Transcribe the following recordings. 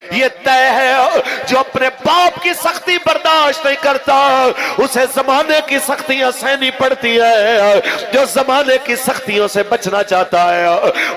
یہ طے ہے جو اپنے باپ کی سختی برداشت نہیں کرتا اسے زمانے کی سختیاں سہنی پڑتی ہے، جو زمانے کی سختیوں سے بچنا چاہتا ہے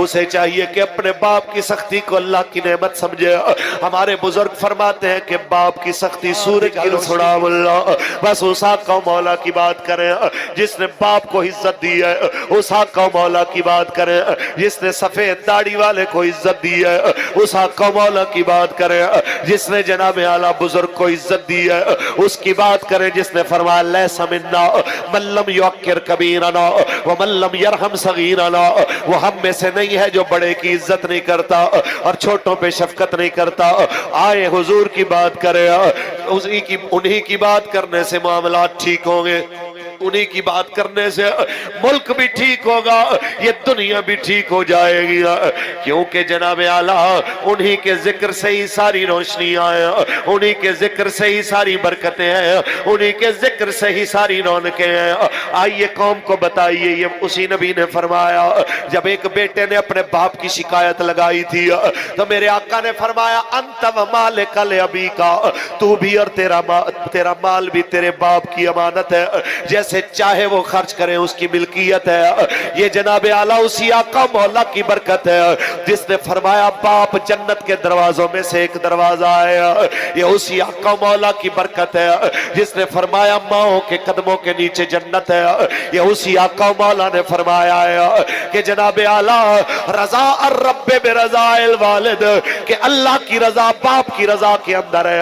اسے چاہیے کہ اپنے باپ کی سختی کو اللہ کی نعمت سمجھے۔ ہمارے بزرگ فرماتے ہیں کہ باپ کی سختی سورج کی سڑام اللہ، بس اس آقا و مولا کی بات کریں جس نے باپ کو عزت دی ہے، اس آقا و مولا کی بات کریں جس نے سفید داڑھی والے کو عزت دی ہے، اس آقا و مولا کی بات کریں جس نے جناب اعلیٰ بزرگ کو عزت دی ہے، اس کی بات کریں جس نے فرمایا لیس منا من لم یوقر کبیرنا ومن لم یرحم صغیرنا، وہ ہم میں سے نہیں ہے جو بڑے کی عزت نہیں کرتا اور چھوٹوں پہ شفقت نہیں کرتا۔ آئے حضور کی بات کریں، انہی کی بات کرنے سے معاملات ٹھیک ہوں گے، انہی کی بات کرنے سے ملک بھی ٹھیک ہوگا، یہ دنیا بھی ٹھیک ہو جائے گی، کیونکہ جناب اعلیٰ انہی کے ذکر سے ہی ساری روشنیاں ہیں، انہی کے ذکر سے ہی ساری برکتیں ہیں، انہی کے ذکر سے ہی ساری رونقیں ہیں۔ آئیے قوم کو بتائیے، یہ اسی نبی نے فرمایا جب ایک بیٹے نے اپنے باپ کی شکایت لگائی تھی تو میرے آقا نے فرمایا انت و مالک لابیکا، تو بھی اور تیرا مال بھی تیرے باپ کی امانت ہے، جیسے چاہے وہ خرچ کریں اس کی ملکیت ہے۔ یہ جناب اعلیٰ اسی آقا مولا کی برکت ہے جس نے فرمایا باپ جنت کے دروازوں میں سے ایک دروازہ ہے، یہ اسی آقا مولا کی برکت ہے جس نے فرمایا ماؤں کے قدموں کے نیچے جنت ہے، یہ اسی آقا مولا نے فرمایا ہے کہ جناب اعلیٰ رضا الرب برضا الوالد، کہ اللہ کی رضا باپ کی رضا کے اندر ہے،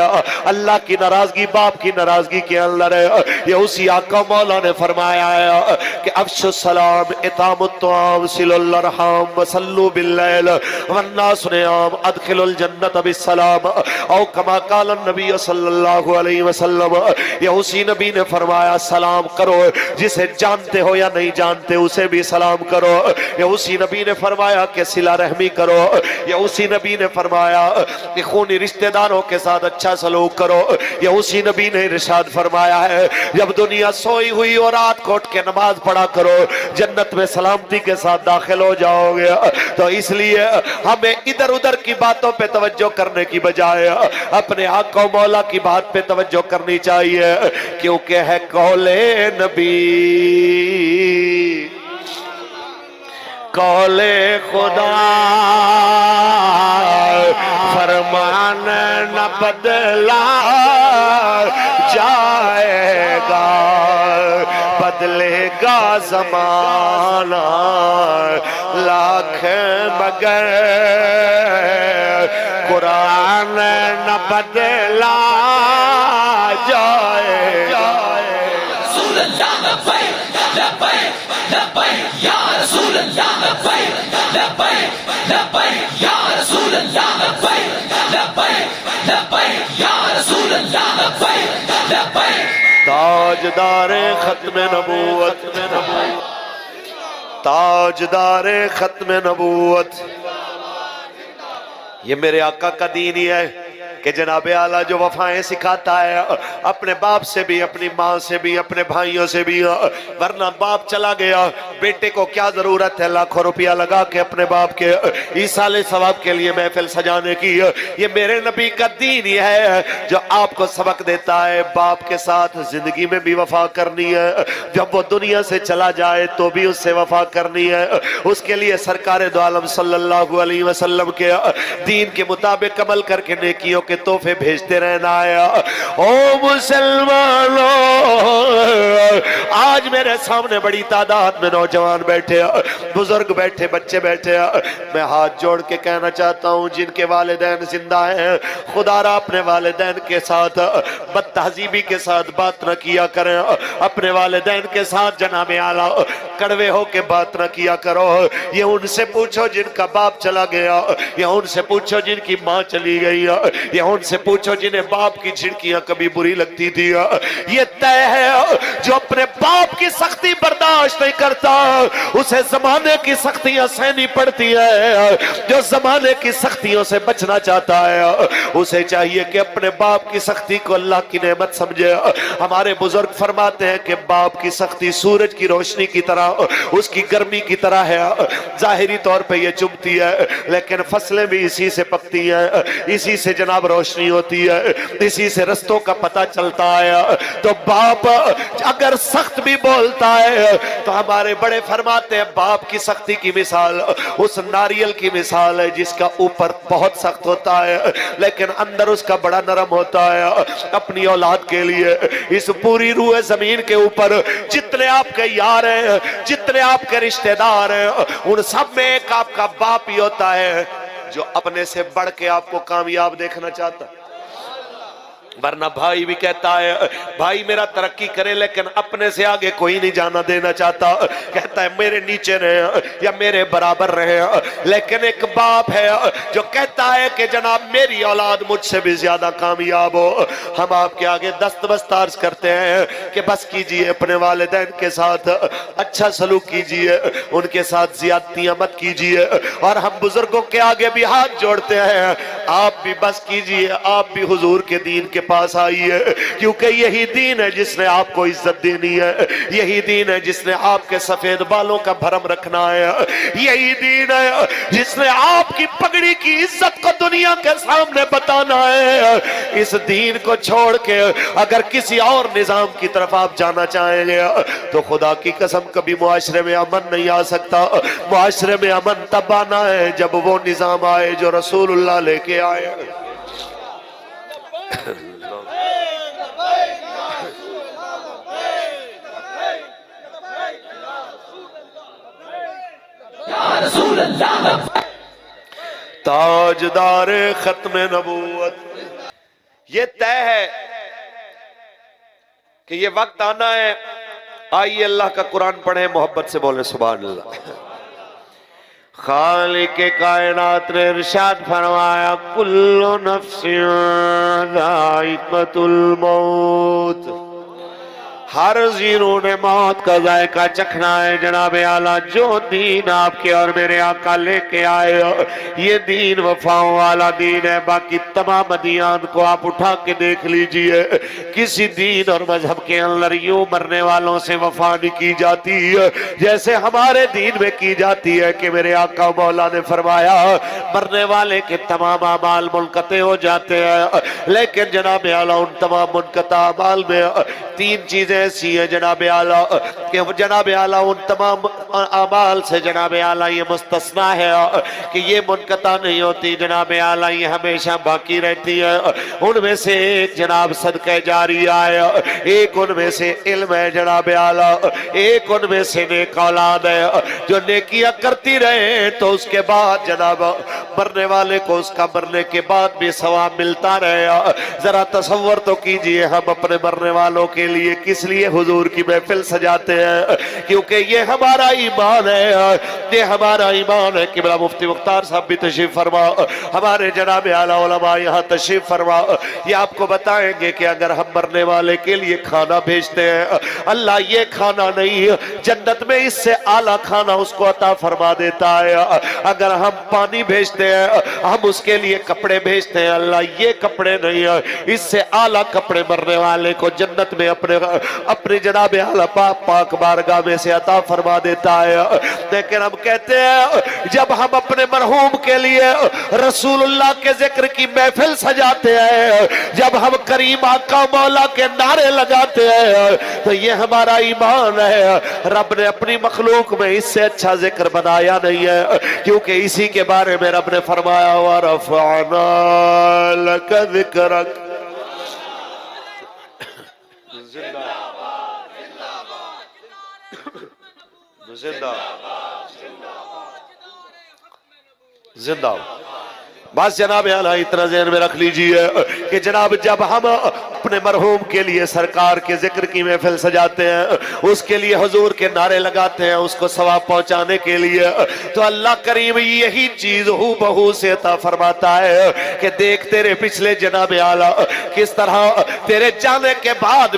اللہ کی ناراضگی باپ کی ناراضگی کے اندر ہے۔ یہ اسی آقا مولا نے فرمایا ہے کہ افش السلام اطعام الطعام صلوا الارحام وصلوا باللیل والناس نیام ادخلوا الجنت بالسلام، او کما قال النبی صلی اللہ علیہ وسلم، یہ اسی نبی نے فرمایا سلام کرو، جسے جانتے ہو یا نہیں جانتے اسے بھی سلام کرو، یہ اسی نبی نے فرمایا کہ صلہ رحمی کرو، یہ اسی نبی نے فرمایا کہ خونی رشتہ داروں کے ساتھ اچھا سلوک کرو، یہ اسی نبی نے ارشاد فرمایا ہے جب دنیا سوئی ہوئی اور رات کو اٹھ کے نماز پڑھا کرو جنت میں سلامتی کے ساتھ داخل ہو جاؤ گے۔ تو اس لیے ہمیں ادھر ادھر کی باتوں پہ توجہ کرنے کی بجائے اپنے آقا و مولا کی بات پہ توجہ کرنی چاہیے، کیونکہ ہے قول نبی قول خدا، فرمان نہ بدلا جائے گا، بدلے گا زمانہ لاکھ مگر قرآن نہ بدلا جائے گا۔ رسول اللہ لبیک لبیک لبیک یا رسول اللہ لبیک لبیک لبیک یا رسول اللہ لبیک لبیک لبیک یا رسول اللہ لبیک لبیک۔ تاجدار ختم نبوت، تاجدار ختم نبوت، یہ میرے آقا کا دین ہی ہے کہ جناب اعلیٰ جو وفائیں سکھاتا ہے اپنے باپ سے بھی، اپنی ماں سے بھی، اپنے بھائیوں سے بھی، ورنہ باپ چلا گیا بیٹے کو کیا ضرورت ہے لاکھوں روپیہ لگا کے اپنے باپ کے ایصال ثواب کے لیے محفل سجانے کی۔ یہ میرے نبی کا دین ہی ہے جو آپ کو سبق دیتا ہے باپ کے ساتھ زندگی میں بھی وفا کرنی ہے، جب وہ دنیا سے چلا جائے تو بھی اس سے وفا کرنی ہے، اس کے لیے سرکار دو عالم صلی اللہ علیہ وسلم کے دین کے مطابق عمل کر کے نیکیوں کے تحفے بھیجتے رہنا ہے۔ او مسلمانوں، آج میرے سامنے بڑی تعداد میں نوجوان بیٹھے، بزرگ بیٹھے، بچے بیٹھے، میں ہاتھ جوڑ کے کہنا چاہتا ہوں جن کے والدین زندہ ہیں خدا را اپنے والدین کے ساتھ بد تہذیبی کے ساتھ بات نہ کیا کریں، اپنے والدین کے ساتھ جناب اعلیٰ کڑوے ہو کے بات نہ کیا کرو۔ یہ ان سے پوچھو جن کا باپ چلا گیا، یہ ان سے پوچھو جن کی ماں چلی گئی، یہ ان سے پوچھو جنہیں باپ کی جھڑکیاں کبھی بری لگتی تھی۔ یہ طے ہے جو اپنے باپ کی سختی برداشت نہیں کرتا اسے زمانے کی سختیاں سہنی پڑتی ہے، جو زمانے کی سختیوں سے بچنا چاہتا ہے اسے چاہیے کہ اپنے باپ کی سختی کو اللہ کی نعمت سمجھے۔ ہمارے بزرگ فرماتے ہیں کہ باپ کی سختی سورج کی روشنی کی طرح ہوا اس کی گرمی کی طرح ہے. ظاہری طور پہ یہ چبھتی ہے لیکن فصلیں بھی اسی سے پکتی ہیں, اسی سے جناب روشنی ہوتی ہے, اسی سے رستوں کا پتہ چلتا ہے. تو باپ اگر سخت بھی بولتا ہے تو ہمارے بڑے فرماتے ہیں باپ کی سختی کی مثال اس ناریل کی مثال ہے جس کا اوپر بہت سخت ہوتا ہے لیکن اندر اس کا بڑا نرم ہوتا ہے. اپنی اولاد کے لیے اس پوری روح زمین کے اوپر جتنے آپ کے یار ہیں, جتنے آپ کے رشتہ دار ہیں, ان سب میں ایک آپ کا باپ ہی ہوتا ہے جو اپنے سے بڑھ کے آپ کو کامیاب دیکھنا چاہتا ہے. ورنہ بھائی بھی کہتا ہے بھائی میرا ترقی کرے لیکن اپنے سے آگے کوئی نہیں جانا دینا چاہتا, کہتا ہے میرے نیچے رہے یا میرے برابر رہے. لیکن ایک باپ ہے جو کہتا ہے کہ جناب میری اولاد مجھ سے بھی زیادہ کامیاب ہو. ہم آپ کے آگے دست عرض کرتے ہیں کہ بس کیجئے, اپنے والدین کے ساتھ اچھا سلوک کیجئے, ان کے ساتھ زیادتیاں مت کیجئے. اور ہم بزرگوں کے آگے بھی ہاتھ جوڑتے ہیں, آپ بھی بس کیجئے, آپ بھی حضور کے دین کے پاس آئیے, کیونکہ یہی دین ہے جس نے آپ کو عزت دینی ہے, یہی دین ہے جس نے آپ کے سفید بالوں کا بھرم رکھنا ہے, یہی دین ہے جس نے آپ کی پگڑی کی عزت کو دنیا کے سامنے بتانا ہے. اس دین کو چھوڑ کے اگر کسی اور نظام کی طرف آپ جانا چاہیں گے تو خدا کی قسم کبھی معاشرے میں امن نہیں آ سکتا. معاشرے میں امن تب آنا ہے جب وہ نظام آئے جو رسول اللہ لے کے آئے. رسول اللہ تاجدار ختم نبوت. یہ طے ہے کہ یہ وقت آنا ہے. آئیے اللہ کا قرآن پڑھیں, محبت سے بولیں سبحان اللہ. خالق کائنات نے ارشاد فرمایا کل نفس ذائقۃ الموت, ہر زیروں نے موت کا ذائقہ چکھنا ہے. جناب اعلیٰ جو دین آپ کے اور میرے آقا لے کے آئے یہ دین وفاؤں والا دین ہے. باقی تمام ادیان کو آپ اٹھا کے دیکھ لیجئے, کسی دین اور مذہب کے اندر یوں مرنے والوں سے وفا نہیں کی جاتی جیسے ہمارے دین میں کی جاتی ہے کہ میرے آقا مولا نے فرمایا مرنے والے کے تمام اعمال منقطع ہو جاتے ہیں. لیکن جناب اعلیٰ ان تمام منقطع اعمال میں تین چیزیں ایسی ہیں جناب اعلیٰ کہ جناب اعلیٰ ان تمام اعمال سے جناب اعلیٰ یہ مستثنا ہے کہ یہ منقطع نہیں ہوتی. جناب اعلیٰ یہ ہمیشہ باقی رہتی ہے. ان میں سے ایک جناب صدقہ جاریہ ہے, ایک ان میں سے علم ہے جناب اعلیٰ, ایک ان میں سے نیک اولاد ہے جو نیکیاں کرتی رہے تو اس کے بعد جناب مرنے والے کو اس کا مرنے کے بعد بھی ثواب ملتا رہے. ذرا تصور تو کیجئے ہم اپنے مرنے والوں کے لیے کس لیے حضور کی محفل سجاتے ہیں, کیونکہ یہ ہمارا ایمان ہے, یہ ہمارا ایمان ہے. قبلہ مفتی مختار صاحب بھی تشریف فرما, ہمارے جناب اعلیٰ علماء یہاں تشریف فرما, یہ آپ کو بتائیں گے کہ اگر ہم مرنے والے کے لیے کھانا بھیجتے ہیں اللہ یہ کھانا نہیں جنت میں اس سے اعلیٰ کھانا اس کو عطا فرما دیتا ہے. اگر ہم پانی بھیجتے ہیں, ہم اس کے لیے کپڑے بھیجتے ہیں, اللہ یہ کپڑے نہیں اس سے اعلیٰ کپڑے مرنے والے کو جنت میں اپنے جناب اعلیٰ پاک بارگاہ میں سے عطا فرما دیتا ہے. لیکن ہم کہتے ہیں جب ہم اپنے مرحوم کے لیے رسول اللہ کے ذکر کی محفل سجاتے ہیں, جب ہم کریم آقا مولا کے نعرے لگاتے ہیں تو یہ ہمارا ایمان ہے. رب نے اپنی مخلوق میں اس سے اچھا ذکر بنایا نہیں ہے, کیونکہ اسی کے بارے میں رب نے فرمایا وَرَفَعْنَا لَكَ ذِكْرَكَ. زندہ زندہ بس جناب اعلیٰ اتنا ذہن میں رکھ لیجئے کہ جناب جب ہم اپنے مرحوم کے لیے سرکار کے ذکر کی محفل سجاتے ہیں, اس کے لیے حضور کے نعرے لگاتے ہیں اس کو ثواب پہنچانے کے لیے, تو اللہ کریم یہی چیز ہو بہو سے عطا فرماتا ہے کہ دیکھ تیرے پچھلے جناب اعلیٰ کس طرح تیرے جانے کے بعد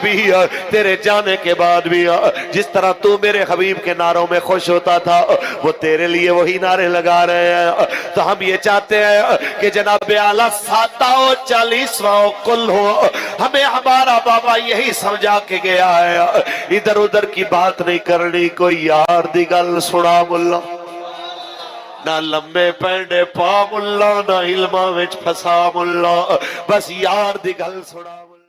بھی جس طرح تو میرے حبیب کے نعروں میں خوش ہوتا تھا وہ تیرے لیے وہی نعرے لگا رہے ہیں. تو ہم یہ چاہتے ہیں کہ جناب اعلیٰ 47واں کل ہو, ہمیں ہمیں ہمارا بابا یہی سمجھا کے گیا ہے، ادھر ادھر کی بات نہیں کرنی، کوئی یار دی گل سنا ملا، نہ لمبے پینڈے پا ملا، نہ علماں وچ پھسا ملا، بس یار دی گل سنا ملا۔